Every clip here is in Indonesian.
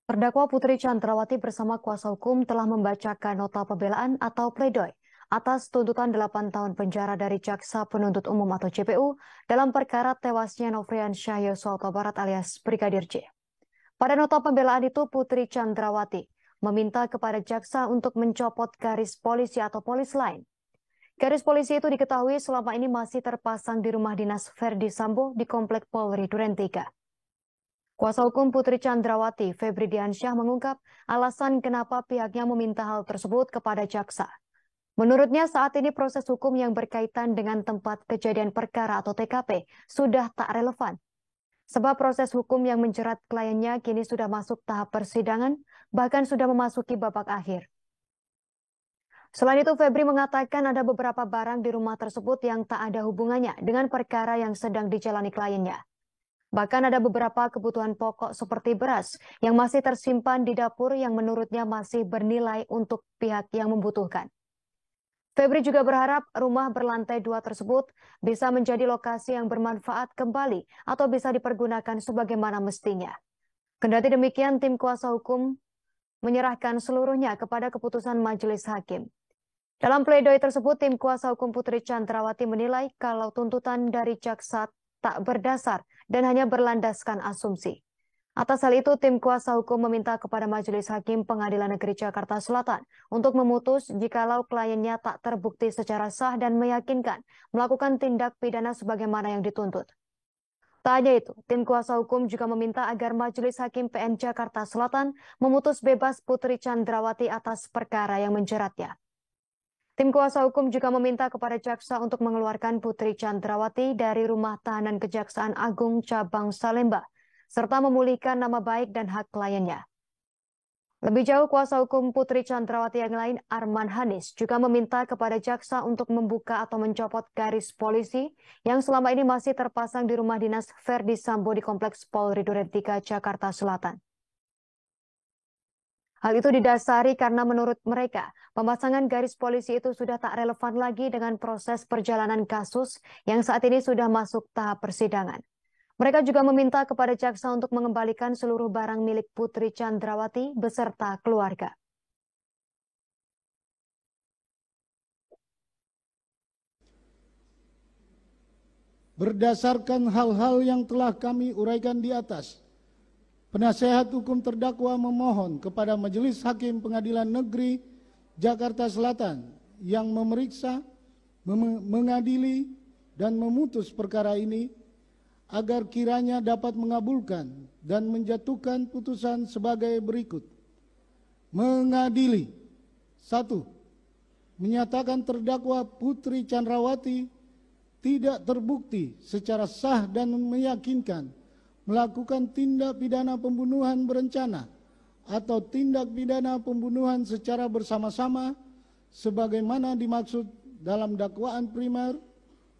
Terdakwa Putri Chandrawati bersama kuasa hukum telah membacakan nota pembelaan atau pledoi atas tuntutan 8 tahun penjara dari Jaksa Penuntut Umum atau JPU dalam perkara tewasnya Nofrian Syah Yosua Huta Barat alias Brigadir J. Pada nota pembelaan itu, Putri Chandrawati meminta kepada jaksa untuk mencopot garis polisi atau polis lain. Garis polisi itu diketahui selama ini masih terpasang di rumah dinas Verdi Sambo di Komplek Polri Duren 3. Kuasa hukum Putri Chandrawati, Febri Diansyah, mengungkap alasan kenapa pihaknya meminta hal tersebut kepada jaksa. Menurutnya saat ini proses hukum yang berkaitan dengan tempat kejadian perkara atau TKP sudah tak relevan. Sebab proses hukum yang menjerat kliennya kini sudah masuk tahap persidangan, bahkan sudah memasuki babak akhir. Selain itu, Febri mengatakan ada beberapa barang di rumah tersebut yang tak ada hubungannya dengan perkara yang sedang dijalani kliennya. Bahkan ada beberapa kebutuhan pokok seperti beras yang masih tersimpan di dapur yang menurutnya masih bernilai untuk pihak yang membutuhkan. Febri juga berharap rumah berlantai 2 tersebut bisa menjadi lokasi yang bermanfaat kembali atau bisa dipergunakan sebagaimana mestinya. Kendati demikian, tim kuasa hukum menyerahkan seluruhnya kepada keputusan majelis hakim. Dalam pledoi tersebut, tim kuasa hukum Putri Chandrawati menilai kalau tuntutan dari jaksa tak berdasar dan hanya berlandaskan asumsi. Atas hal itu, tim kuasa hukum meminta kepada Majelis Hakim Pengadilan Negeri Jakarta Selatan untuk memutus jikalau kliennya tak terbukti secara sah dan meyakinkan melakukan tindak pidana sebagaimana yang dituntut. Tak hanya itu, tim kuasa hukum juga meminta agar Majelis Hakim PN Jakarta Selatan memutus bebas Putri Chandrawati atas perkara yang menjeratnya. Tim kuasa hukum juga meminta kepada jaksa untuk mengeluarkan Putri Chandrawati dari rumah tahanan Kejaksaan Agung Cabang Salemba, serta memulihkan nama baik dan hak kliennya. Lebih jauh, kuasa hukum Putri Chandrawati yang lain, Arman Hanis, juga meminta kepada jaksa untuk membuka atau mencopot garis polisi yang selama ini masih terpasang di rumah dinas Verdi Sambo di Kompleks Polri Duren 3, Jakarta Selatan. Hal itu didasari karena menurut mereka, pemasangan garis polisi itu sudah tak relevan lagi dengan proses perjalanan kasus yang saat ini sudah masuk tahap persidangan. Mereka juga meminta kepada jaksa untuk mengembalikan seluruh barang milik Putri Chandrawati beserta keluarga. Berdasarkan hal-hal yang telah kami uraikan di atas, penasehat hukum terdakwa memohon kepada Majelis Hakim Pengadilan Negeri Jakarta Selatan yang memeriksa, mengadili, dan memutus perkara ini agar kiranya dapat mengabulkan dan menjatuhkan putusan sebagai berikut. Mengadili. 1. Menyatakan terdakwa Putri Chandrawati tidak terbukti secara sah dan meyakinkan melakukan tindak pidana pembunuhan berencana atau tindak pidana pembunuhan secara bersama-sama sebagaimana dimaksud dalam dakwaan primer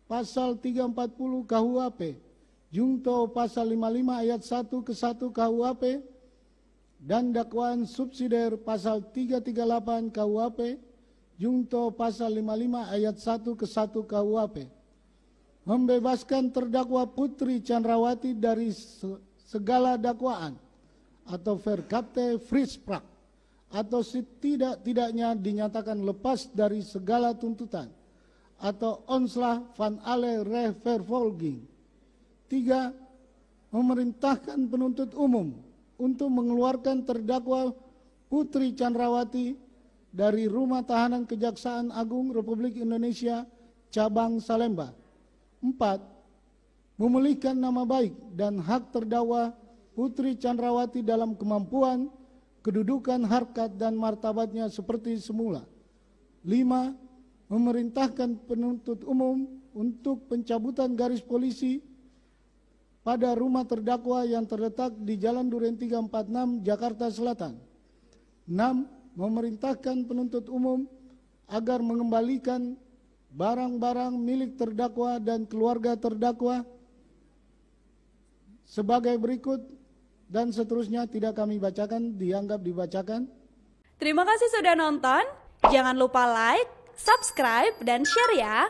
pasal 340 KUHP, junto pasal 55 ayat 1 ke 1 KUHP, dan dakwaan subsidiar pasal 338 KUHP, junto pasal 55 ayat 1 ke 1 KUHP. Membebaskan terdakwa Putri Chandrawati dari segala dakwaan atau verkapte frisprak atau setidak-tidaknya dinyatakan lepas dari segala tuntutan atau onslah van alle rechtvervolging. 3. Memerintahkan penuntut umum untuk mengeluarkan terdakwa Putri Chandrawati dari rumah tahanan Kejaksaan Agung Republik Indonesia Cabang Salemba. 4. Memulihkan nama baik dan hak terdakwa Putri Chandrawati dalam kemampuan, kedudukan, harkat, dan martabatnya seperti semula. 5. Memerintahkan penuntut umum untuk pencabutan garis polisi pada rumah terdakwa yang terletak di Jalan Duren 346, Jakarta Selatan. 6. Memerintahkan penuntut umum agar mengembalikan barang-barang milik terdakwa dan keluarga terdakwa sebagai berikut, dan seterusnya tidak kami bacakan, dianggap dibacakan. Terima kasih sudah nonton. Jangan lupa like, subscribe, dan share ya.